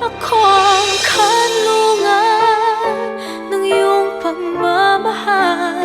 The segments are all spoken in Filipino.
Ako ang kanlungan ng iyong pagmamahal.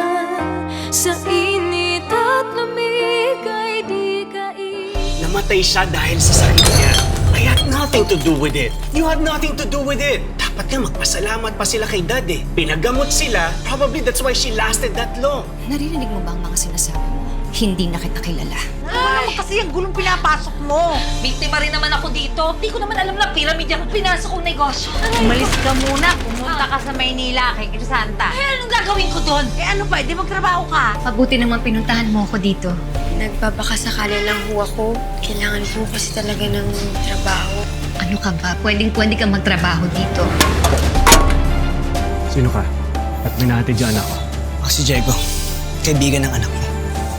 Sa init at lamig ay di kain. Namatay siya dahil sa sakit niya. I had nothing to do with it. You had nothing to do with it. Dapat nga magpasalamat pa sila kay Dad eh. Pinagamot sila. Probably that's why she lasted that long. Naririnig mo ba ang mga sinasabi mo? Hindi na kita kilala. Ay, kasi ang gulong pinapasok mo. Biktima rin naman ako dito. Di ko naman alam na pyramid yung pinasok kong negosyo. Umalis ka muna. Pumunta ka sa Maynila kay Crisanta. Eh, anong gagawin ko doon? Eh ano pa, di magtrabaho ka. Mabuti naman pinuntahan mo ako dito. Nagbabakasakali lang ho ako. Kailangan po kasi talaga ng trabaho. Ano ka ba? Pwedeng-pwede kang magtrabaho dito. Sino ka? At minati dyan ako. Ako si Diego. Kaibigan ng anak ko.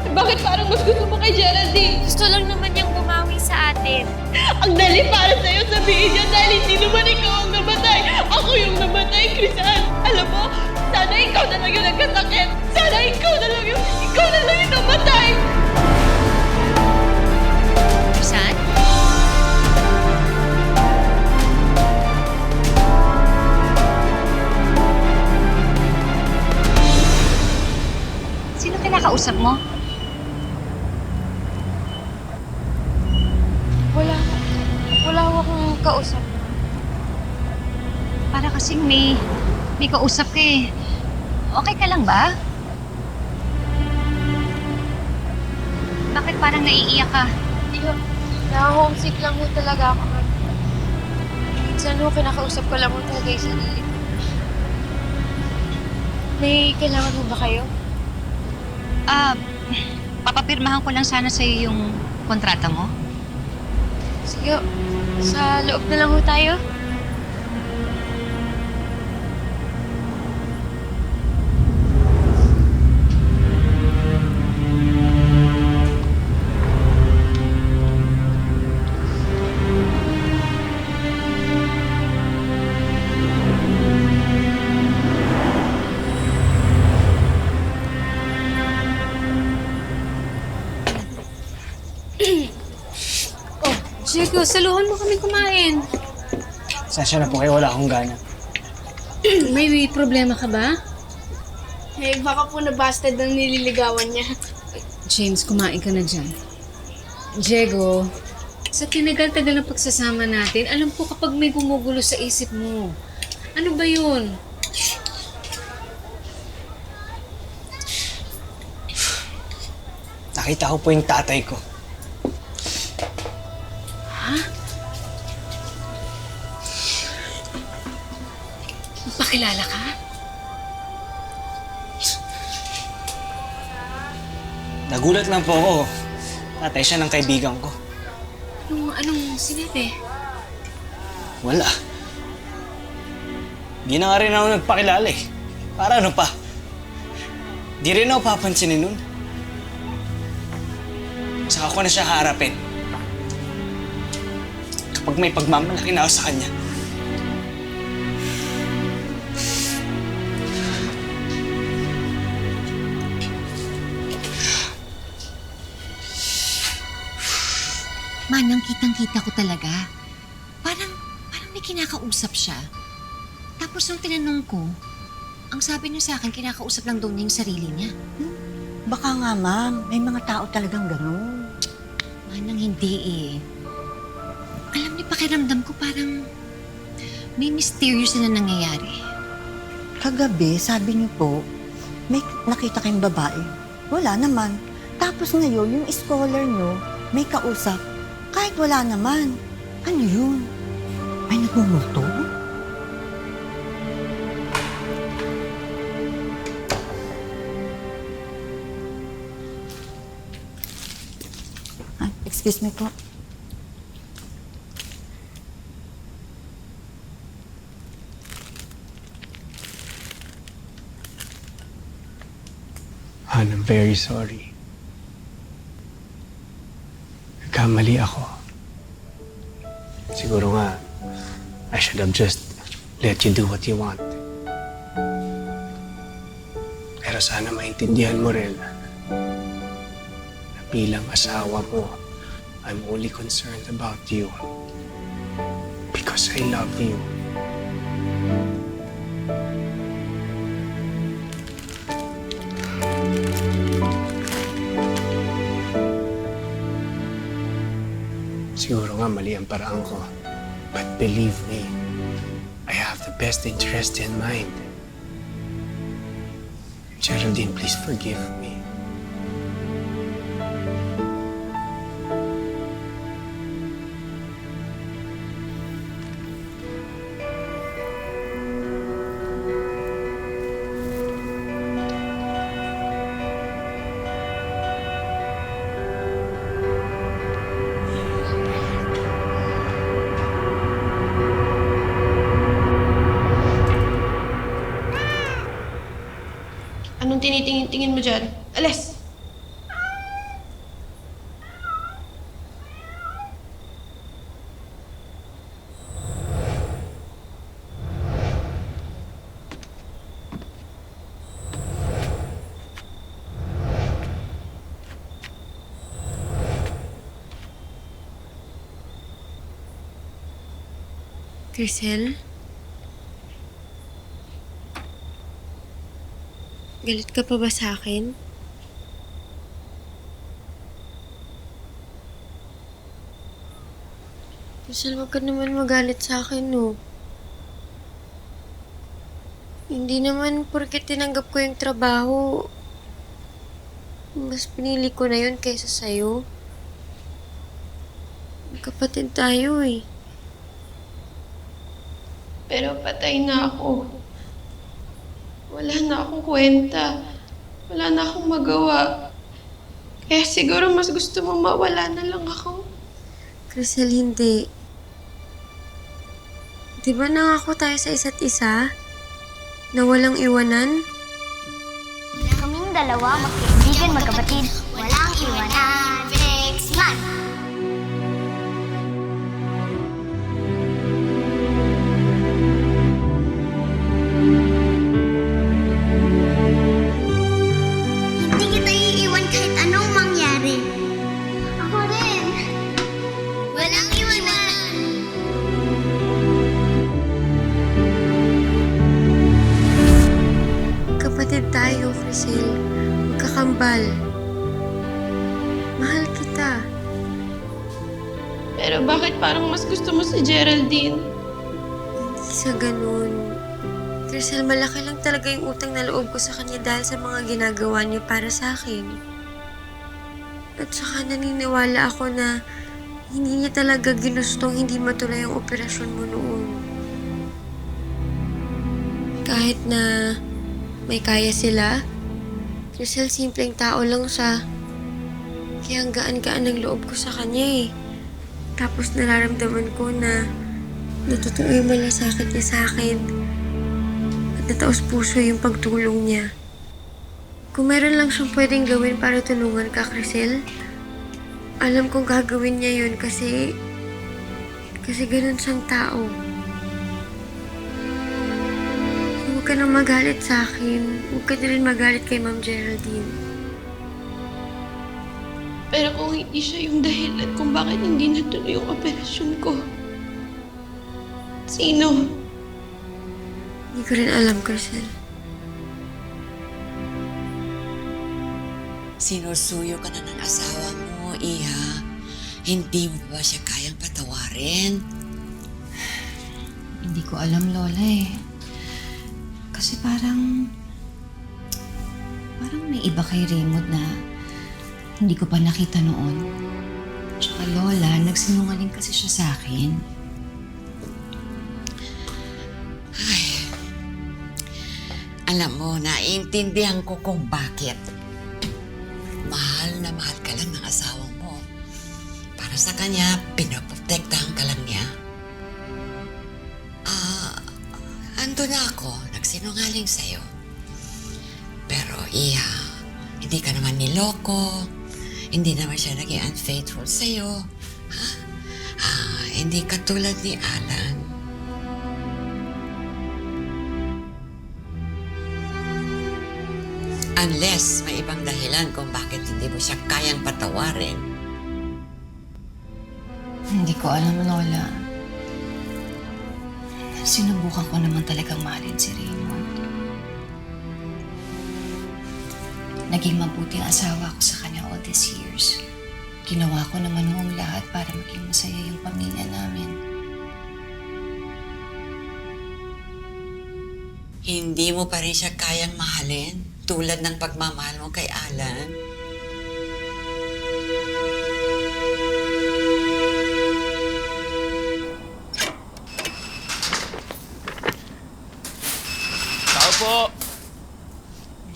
Bakit parang mas gusto mo kay Geraldine? Gusto lang naman niyang bumawi sa atin. Ang dali para sa'yo sabihin niya dahil hindi naman ikaw ang namatay. Ako yung namatay, Crisan. Alam mo, sana ikaw na lang yung nagkasakit. Sana ikaw na lang yung namatay. Saan? Sino kinakausap mo? Wala ho akong kausap. Para kasing may kausap ka eh. Okay ka lang ba? Bakit parang naiiyak ka? Na-homesick lang ho talaga ako. Minsan ho, kinakausap ko lang ho talaga yung sarili ko. May kailangan ho ba kayo? Papapirmahan ko lang sana sa'yo yung kontrata mo. Sige, sa loob na lang ho tayo. Diego, saluhan mo kami kumain. Sasya na po kayo, wala akong gana. May problema ka ba? Eh, baka po nabasted ng nililigawan niya. James, kumain ka na dyan. Diego, sa tinagal-tagal ng pagsasama natin, alam ko kapag may gumugulo sa isip mo. Ano ba yun? Nakita ko po yung tatay ko. Pakilala ka? Nagulat lang po ako. Tatay siya ng kaibigan ko. Anong sinabi? Wala. Di na nga rin ako nagpakilala eh. Para ano pa? Di rin ako papansinin nun. Saka ko na siya harapin. Kapag may pagmamalaki na ako sa kanya. Manang kitang-kita ko talaga. Parang may kinakausap siya. Tapos nung tinanong ko, ang sabi niya sa akin, kinakausap lang daw niya yung sarili niya. Baka nga, ma'am. May mga tao talagang ganun. Manang hindi eh. Alam ni pakiramdam ko parang may mysterious na nangyayari. Kagabi, sabi niyo po, may nakita kayong babae. Wala naman. Tapos ngayon, yung scholar niyo, may kausap. Kahit wala naman. Ano yun? May nagmumulto? Excuse me po. Han, I'm very sorry. Nagkamali ako. Siguro nga, I should have just let you do what you want. Pero sana maintindihan mo rin na bilang asawa mo, I'm only concerned about you because because I love you. Siguro nga mali ang paraan ko. But believe me, I have the best interest in mind. Geraldine, please forgive me. Anong tinitingin-tingin mo dyan? Alis! Crisel? Galit ka pa ba sa akin? Crisel, wag ka naman magalit sa akin, no? Hindi naman porket tinanggap ko yung trabaho, mas pinili ko na yun kaysa sa'yo. Magkapatid tayo eh. Pero patay na ako. Wala na akong kwenta. Wala na akong magawa. Kaya siguro mas gusto mo mawala na lang ako. Crisel, hindi. Di ba nangako tayo sa isa't isa? Na walang iwanan? Kaming dalawa, magkaibigan, magkapatid, walang iwanan. Next month! Hindi kita iiwan kahit anong mangyari. Ako rin. Walang iwanan. Kapatid tayo, Crisel. Magkakambal. Mahal kita. Pero bakit parang mas gusto mo si Geraldine? Hindi sa ganun. Crisel, malaki lang talaga yung utang na loob ko sa kanya dahil sa mga ginagawa niya para sa akin. At saka naniniwala ako na hindi niya talaga ginustong hindi matuloy ang operasyon mo noon. Kahit na may kaya sila, Crisel, simpleng tao lang siya. Kaya ang gaan-gaan ng loob ko sa kanya eh. Tapos nararamdaman ko na totoo yung malasakit niya sa akin. At nataos puso yung pagtulong niya. Kung meron lang siyang pwedeng gawin para tulungan ka, Crisel, alam kong gagawin niya yun kasi ganun siyang tao. Huwag ka nang magalit sa akin. Huwag ka na rin magalit kay Ma'am Geraldine. Pero kung hindi siya yung dahilan kung bakit hindi natuloy yung operasyon ko, sino? Hindi ko rin alam, Crisel. Sinusuyo ka na ng asawa mo, Iha. Hindi mo ba siya kayang patawarin? Hindi ko alam, Lola eh. Kasi parang may iba kay Raymond na hindi ko pa nakita noon. Tsaka Lola, nagsinungaling kasi siya sa akin. Ay, alam mo, naiintindihan ko kung bakit. Mahal na mahal ka lang ng asawa mo. Para sa kanya, pinaprotektahan ka lang niya. Ando na ako, nagsinungaling sa'yo. Pero Iha, hindi ka naman niloko. Hindi naman siya naging unfaithful sa'yo. Ha? Hindi ka tulad ni Alan. Unless may ibang dahilan kung bakit hindi mo siya kayang patawarin. Hindi ko alam, Lola. Sinubukan ko naman talagang mahalin si Raymond. Naging mabuting asawa ko sa kanya all these years. Ginawa ko naman ang lahat para maging masaya yung pamilya namin. Hindi mo pa rin siya kayang mahalin tulad ng pagmamahal mo kay Alan. Tao po!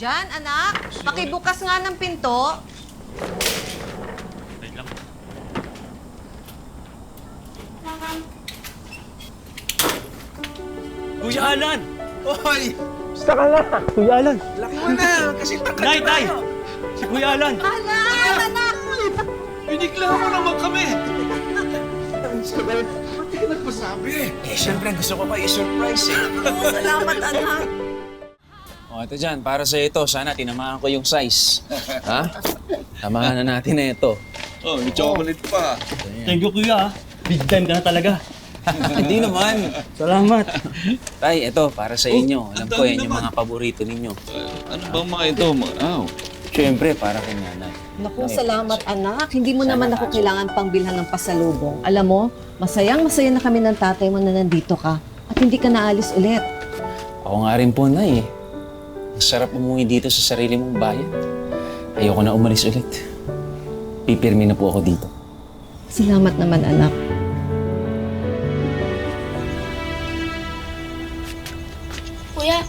Jan, anak, pakibukas nga ng pinto. Kuya Alan! Hoy! Basta ka na! Kuya Alan! Laki mo na! Kasi takal Nay! Tay! Si Kuya Alan! Anak! Pinikla mo naman kami! Ang sabi, ba't di ka nagpasabi? Eh, syempre gusto ko pa i-surprise eh. Salamat, anak. O, ito dyan. Para sa ito, sana tinamaan ko yung size. Ha? Tamahan na natin na ito. Oh, may chocolate pa. Thank you, Kuya. Big time ka na talaga. Hindi naman. Salamat. Tay, ito, para sa inyo. Alam ang ko dami yan yung naman. mga paborito ninyo. Ano bang mga ito? Siyempre, para kay nanay. Naku, salamat, anak. Hindi mo naman ako kailangan pang bilhan ng pasalubong. Alam mo, masayang-masaya na kami ng tatay mo na nandito ka at hindi ka naalis ulit. Ako nga rin po, Nay. Ang sarap umuwi dito sa sarili mong bayan. Ayoko na umalis ulit. Pipirmi na po ako dito. Salamat naman, anak. Kuya,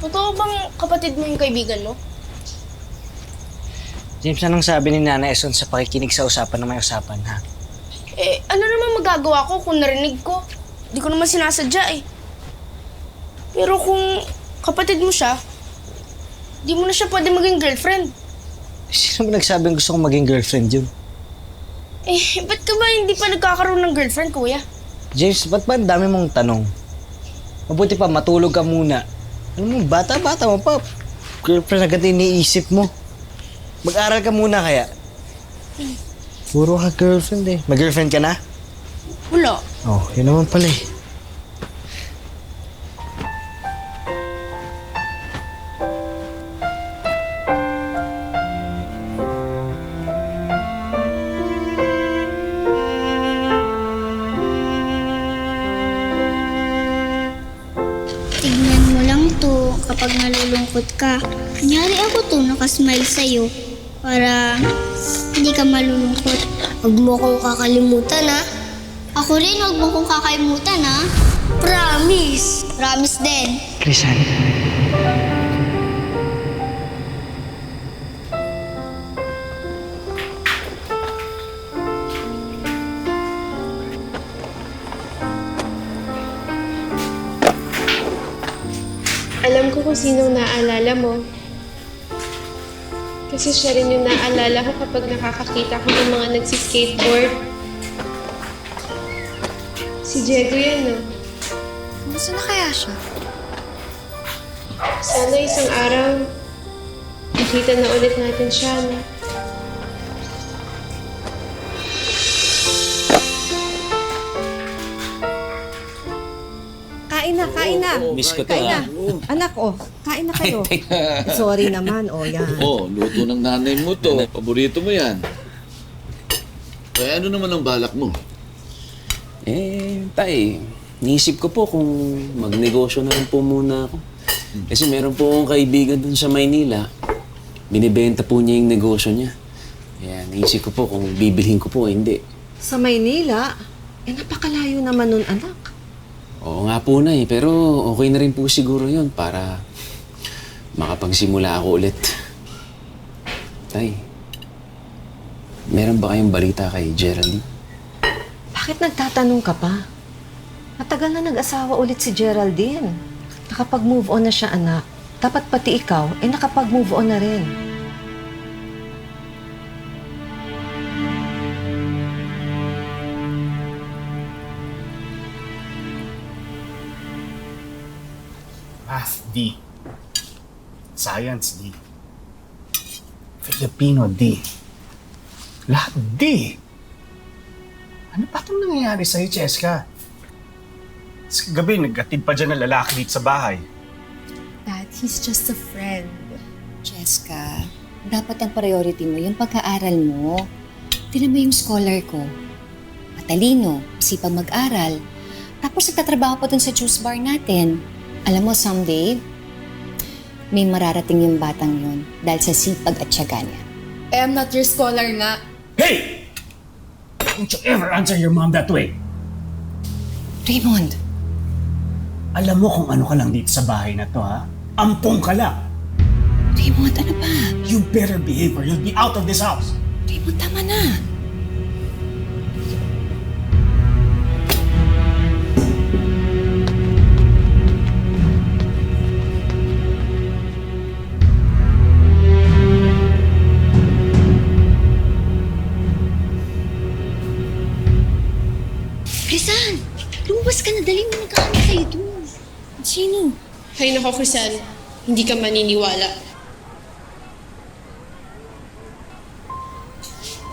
totoo bang kapatid mo yung kaibigan mo? James, anong sabi ni Nana Eson sa pakikinig sa usapan na may usapan, ha? Eh, ano naman magagawa ko kung narinig ko? Di ko naman sinasadya eh. Pero kung kapatid mo siya, di mo na siya pwede maging girlfriend. Sino ba nagsabing gusto kong maging girlfriend yun? Eh, ba't ka ba hindi pa nagkakaroon ng girlfriend, kuya? James, ba't ba ang dami mong tanong? Mabuti pa, matulog ka muna. Ano mo, bata-bata mo pa. Girlfriend agad iniisip mo. Mag-aral ka muna kaya. Puro ka girlfriend eh. May girlfriend ka na? Wala. Oh, yun naman pala eh. Tignan mo lang to kapag nalulungkot ka. Kunyari ako to, nakasmile sa'yo. Para hindi ka malulungkot. Huwag mo kong kakalimutan, ha? Ako rin, huwag mo kong kakalimutan, ha? Promise! Promise din. Krisan. Alam ko kung sinong naaalala mo. Kasi siya rin yung naaalala ko kapag nakakakita ko ng mga nagsiskateboard. Si Diego yan, no? Kumusta na kaya siya? Sana isang araw, makita na ulit natin siya, no? Kain na. Miss ko to, Kain na. ha? Anak, kain na kayo. Sorry naman, yan. Oh, luto ng nanay mo to. Paborito mo yan. Kaya ano naman ang balak mo? Tay, niisip ko po kung magnegosyo na rin po muna ako. Kasi meron po akong kaibigan dun sa Maynila. Binibenta po niya yung negosyo niya. Kaya naisip ko po kung bibilhin ko po o hindi. Sa Maynila, napakalayo naman nun, anak. Oo nga po, Nay. Pero okay na rin po siguro yun para makapagsimula ako ulit. Tay, meron ba kayong balita kay Geraldine? Bakit nagtatanong ka pa? Matagal na nag-asawa ulit si Geraldine. Nakapag-move on na siya, anak. Dapat pati ikaw, nakapag-move on na rin. Math, D. Science, D. Filipino, D. Lahat D. Ano pa itong nangyayari sa'yo, Cheska? Gabi, naghatid pa dyan ng lalaki dito sa bahay. Dad, he's just a friend. Jessica, dapat ang priority mo yung pag-aaral mo. Tingnan mo yung scholar ko. Matalino, sipag mag-aral. Tapos nagtatrabaho pa dun sa juice bar natin. Alam mo, someday, may mararating yung batang yun dahil sa sipag at tiyaga niya. I am not your scholar nga. Hey! Don't you ever answer your mom that way. Raymond! Alam mo kung ano ka lang dito sa bahay na to, ha? Ampong ka lang. Raymond, ano ba? You better behave or you'll be out of this house. Raymond, tama na. Crisan! Lumabas ka na, dali mo nagkakami sa'yo doon. Sino? Hay nako, Crisan. Hindi ka maniniwala.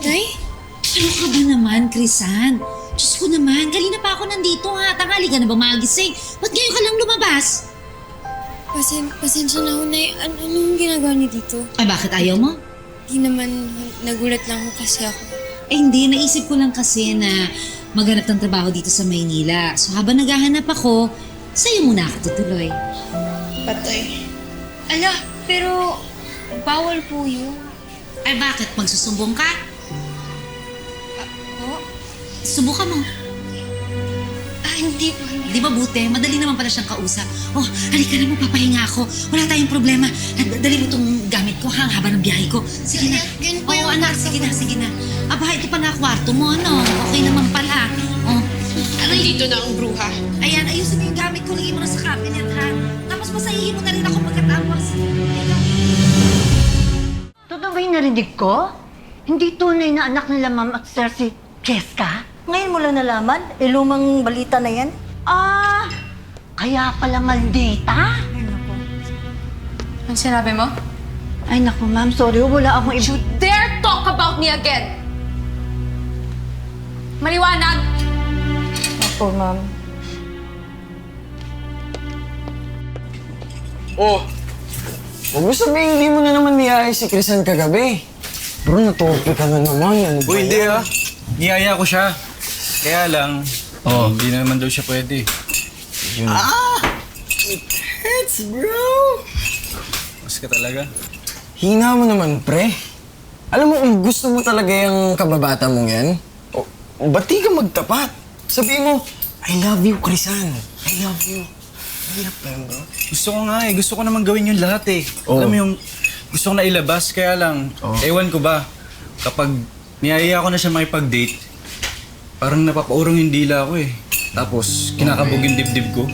Tay? Ano ka ba naman, Crisan? Diyos ko naman, kanina pa ako nandito ha. Tanghali ka na ba magising? Ba't ngayon ka lang lumabas? Pasensya na ho, Nay. Anong ginagawa niyo dito? Ay, bakit ayaw mo? Di naman, nagulat lang ho kasi ako. Eh hindi, naisip ko lang kasi na maghanap ng trabaho dito sa Maynila. So habang naghahanap ako, sa'yo muna ako tutuloy. Patay. Ala, pero bawal po yun. Ay bakit? Magsusumbong ka? Subukan mo. Hindi po. Di ba buti? Madali naman pala siyang kausap. Oh, halika na mo, papahinga ako. Wala tayong problema. Dali mo itong gamit ko hang haba ng biyahe ko. Sige na. Oo, anak, sige na, sige na. Aba, ito pa na kwarto mo, ano? Okay naman pala. Oh. Dito na ang bruha. Ayan, ayusin mo yung gamit ko. Lagay mo na sa cabinet, ha? Tapos masahihin mo na rin ako pagkatapos. Totoo ba yung narinig ko? Hindi tunay na anak nila Ma'am at Sir si Jessica? Ngayon mo lang nalaman? Lumang balita na yan? Ah, kaya pala maldita? Ay, naku. Ang sinabi mo? Ay, naku, ma'am. Sorry, wala akong You dare talk about me again! Maliwanag! Opo, ma'am. Oh! Huwag mo sabihin, hindi mo na naman niyaya si Crisan kagabi. Bro, natupi ka na naman. Ano ba Uy, hindi yan? Niyaya ko siya. Kaya lang, hindi na naman daw siya pwede. Yun. It hurts, bro! Mas ka talaga. Hina mo naman, pre. Alam mo, kung gusto mo talaga yung kababata mong yan, ba't di ka magtapat? Sabihin mo, I love you, Crisan. I love you. Hirap pa yun, bro. Gusto ko nga eh. Gusto ko naman gawin yung lahat eh. Alam mo yung gusto ko na ilabas, kaya lang, ewan ko ba, kapag niyaya ko na siya makipag-date, parang napapaurong yung dila ko eh. Tapos, kinakabog yung dibdib ko.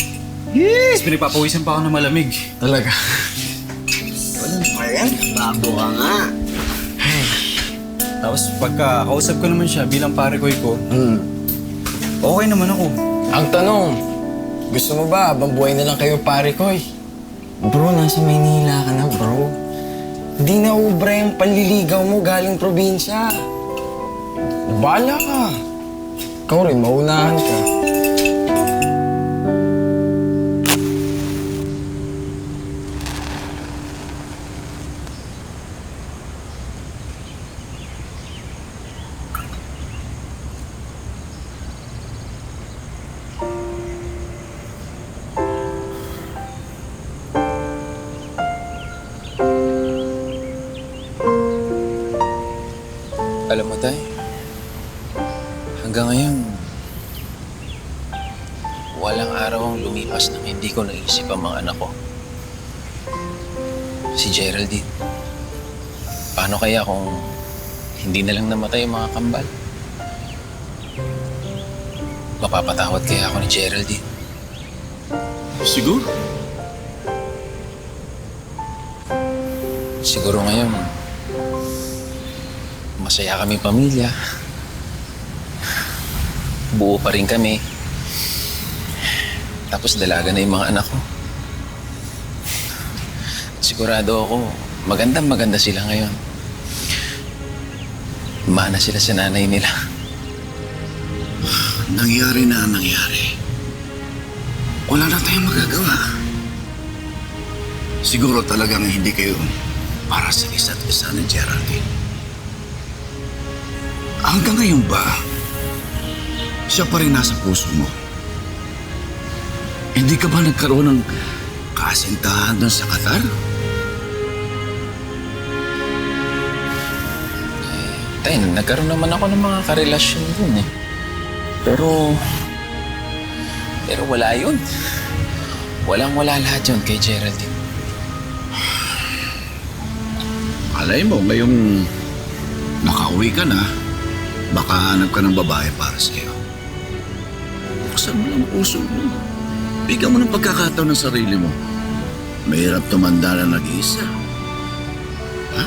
Tapos pinapapawisan pa ako ng malamig. Talaga? Walang pa yan? Bago ka nga. Tapos pagka kausap ko naman siya bilang pare ko, okay naman ako. Ang tanong, gusto mo ba habang buhay na lang kayo pare ko eh? Bro, nasa Maynila ka na, bro. Hindi na ubra yung panliligaw mo galing probinsya. Bahala ka. Ikaw rin, maunahan ka. Alam mo, Tay, hanggang ngayon, walang araw ang lumipas nang hindi ko naisip ang mga anak ko. Si Geraldine. Paano kaya kung hindi na lang namatay ang mga kambal? Mapapatawad kaya ako ni Geraldine? Siguro. Siguro ngayon, masaya kami pamilya. Buo pa rin kami. Tapos dalaga na yung mga anak ko. Sigurado ako, magandang-maganda sila ngayon. Mana sila sa nanay nila. Nangyari na ang nangyari. wala na tayong magagawa. Siguro talagang hindi kayo para sa isa't isa ni Geraldine. Hanggang ngayon ba, siya pa rin nasa puso mo? Hindi ka ba nagkaroon ng kasintahan doon sa Qatar? Tay, nagkaroon naman ako ng mga karelasyon dun eh. Pero wala yun. Walang-wala lahat yun kay Geraldine. Alay mo, ngayong nakauwi ka na, baka hanap ka ng babae para sa'yo. Buksan mo lang ang puso mo. Bigyan mo ng pagkakataon ng sarili mo. Mahirap tumanda na nag-iisa. Ha?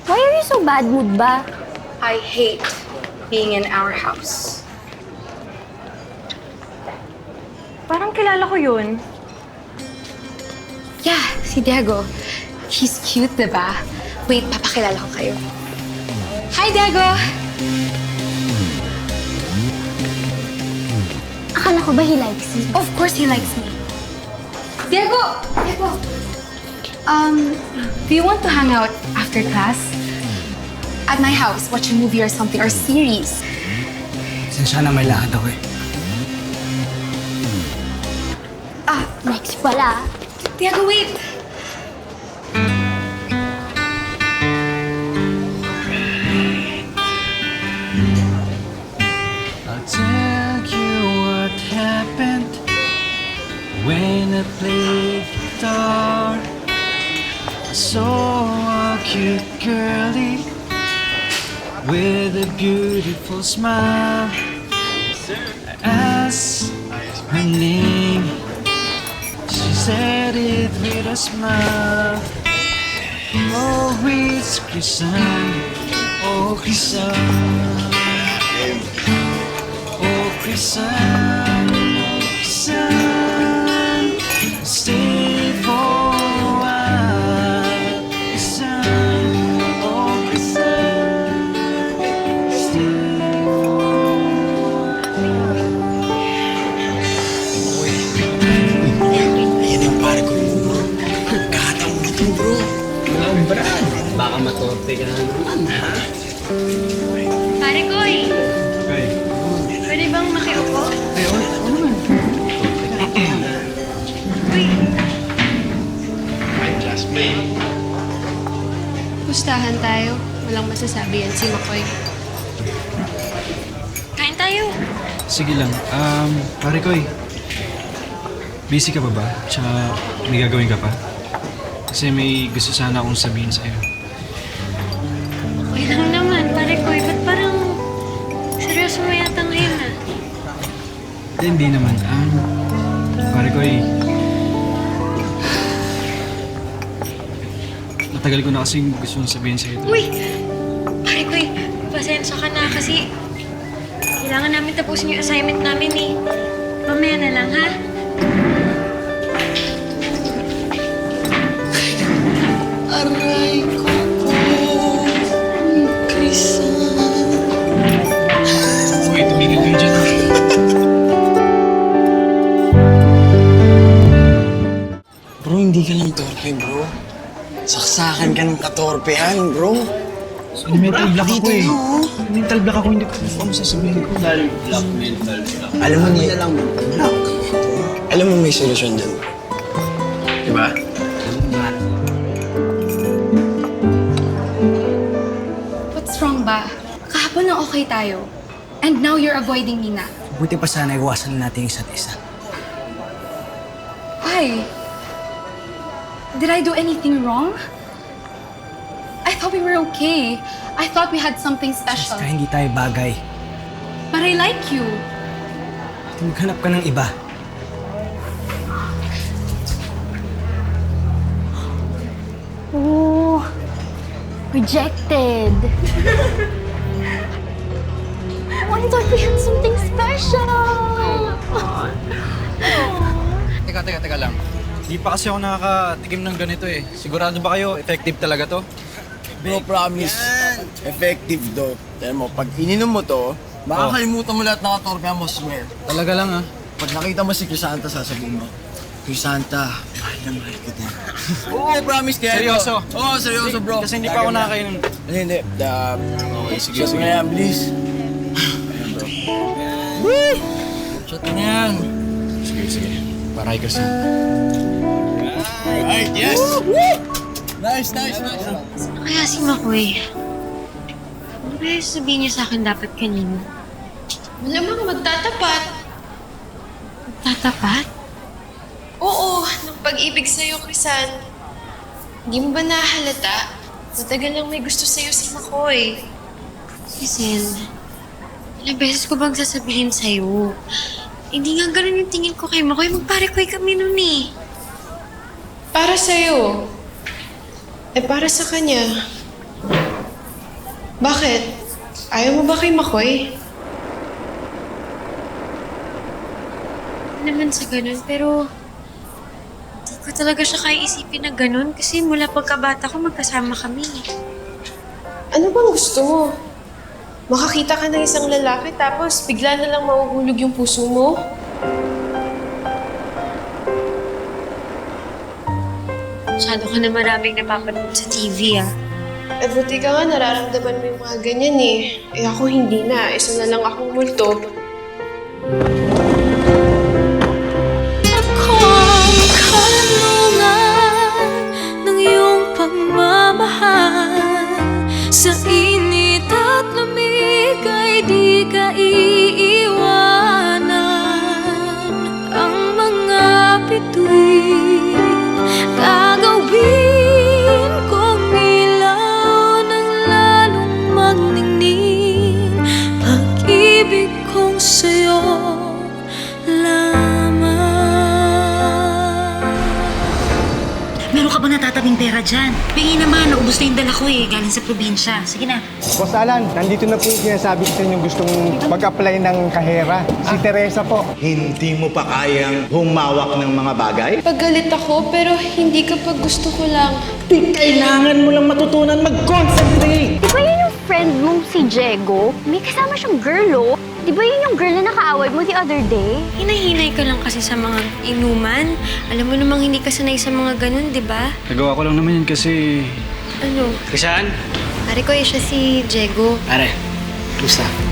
Why are you so bad mood ba? I hate being in our house. Parang kilala ko yun. Yeah, si Diego. He's cute, diba? Wait, papakilala ko kayo. Hi, Diego! Akala ko ba he likes you? Of course he likes me. Diego! Diego! Do you want to hang out after class? At my house, watch a movie or something, or series. Sensya na may lakad ako eh. Next pala. Diego, wait! I'll tell you what happened when I played guitar. I saw a cute girlie with a beautiful smile. I asked her name. She said it with a smile. Oh, it's Chrisanne. Oh, Chrisanne. Oh, Chrisanne. Chrisanne. Stay for a while. Chrisanne. Oh, Chrisanne. Stay for Ayan yung pare ko yun, bro. Kakataon mo ito, bro. Walang brad. Baka matorte ka na naman, ha? Pare Koy! Pwede bang makiupo? Uy! Pustahan tayo. Walang masasabi yan si Makoy. Kain tayo. Sige lang. Pare Koy, busy ka pa ba? Tsaka may gagawin ka pa? Kasi may gusto sana akong sabihin sa'yo. Okay lang naman, pare Koy. Ba't parang seryoso mo yata ngayon ah? Hindi naman. Pare Koy, matagal ko na kasing gusto sabihin sa'yo ito. Uy! Pare Koy, pasensya ka na kasi kailangan namin tapusin yung assignment namin eh. Mamaya na lang, ha? Aray ko po, Chrisanne. Uy, tumigil kayo dyan. Bro, hindi ka lang torpe, bro. Saksakan ka ng katorpehan, bro. Mental block ako Dito eh. yun, oh. Mental block ako, hindi ko ano sasabihin ko. Mental block. Alam mo, alam mo may solusyon dyan. Diba? What's wrong ba? Kahapon na okay tayo. And now you're avoiding me na. Buti pa sana iwasan natin yung isa't isa. Why? Did I do anything wrong? I thought we were okay. I thought we had something special. Basta hindi tayo bagay. But I like you. Maghanap ka ng iba. Oh, rejected. Oh, I thought we had something special. Di pa kasi ako nakakatikim ng ganito eh. Sigurado ba kayo, effective talaga to? Bro, promise. Effective daw. Tignan mo, pag ininom mo to, makakalimutan mo lahat ng katorga mo, swear. Talaga lang ah. Pag nakita mo si Crisanta, sasabihin mo, Crisanta, mahal na mahal kita. Oo, promise kaya. Seryoso? Oo, seryoso bro. Kasi hindi pa ako nakakainom. Hindi. Okay, sige. Shot mo na yan, please. Ayan, bro. Woo! Shot mo na yan. Sige. Para kay Christian. Right, yes! Nice. Ano kaya si Makoy? Ano kaya sabihin niya sa akin dapat kanina? Malamang magtatapat. Tatapat? Oo, ng pag-ibig sa'yo, Krisan. Hindi mo ba nahalata? Matagal lang may gusto sa'yo si Makoy. Listen, ilang beses ko bang sasabihin sa'yo? Hindi nga ganun yung tingin ko kay Makoy. Magpare-koy kami nun eh. Para sa'yo. Para sa kanya. Bakit? Ayaw mo ba kay Makoy? Naman sa ganun, pero hindi ko talaga siya kaya isipin na ganun kasi mula pagkabata ko magkasama kami. Ano bang gusto mo? Makakita ka ng isang lalaki tapos bigla na lang mahuhulog yung puso mo? Masyado ka na maraming napapanood sa TV ah. Buti ka nga nararamdaman mo yung mga ganyan eh. Ako hindi na. Isa na lang akong multo. Ng iyong pagmamahal sa init at lamig ay di ka iiwanan. Ang mga bituin gagawin kong ilaw ng lalong magningning. Pag-ibig kong sa'yo Meron ka ba natatabing pera dyan? Pingi naman, naubos na yung dala ko eh, galing sa probinsya. Sige na. Boss Alan, nandito na po yung sinasabi ko sa inyo gustong mag-apply ng kahera. Si Teresa po. Hindi mo pa kayang humawak ng mga bagay? Paggalit ako pero hindi kapag gusto ko lang. Kailangan mo lang matutunan mag-concentrate! Di ba yun yung friend mong si Diego? May kasama siyang girl, oh. Di ba yun yung girl na nakaaway mo the other day? Hinahinay ka lang kasi sa mga inuman. Alam mo namang hindi ka sanay sa mga ganun, di ba? Nagawa ko lang naman yan kasi... Ano? Christian? Pare ko, siya si Diego. Pare, gusta?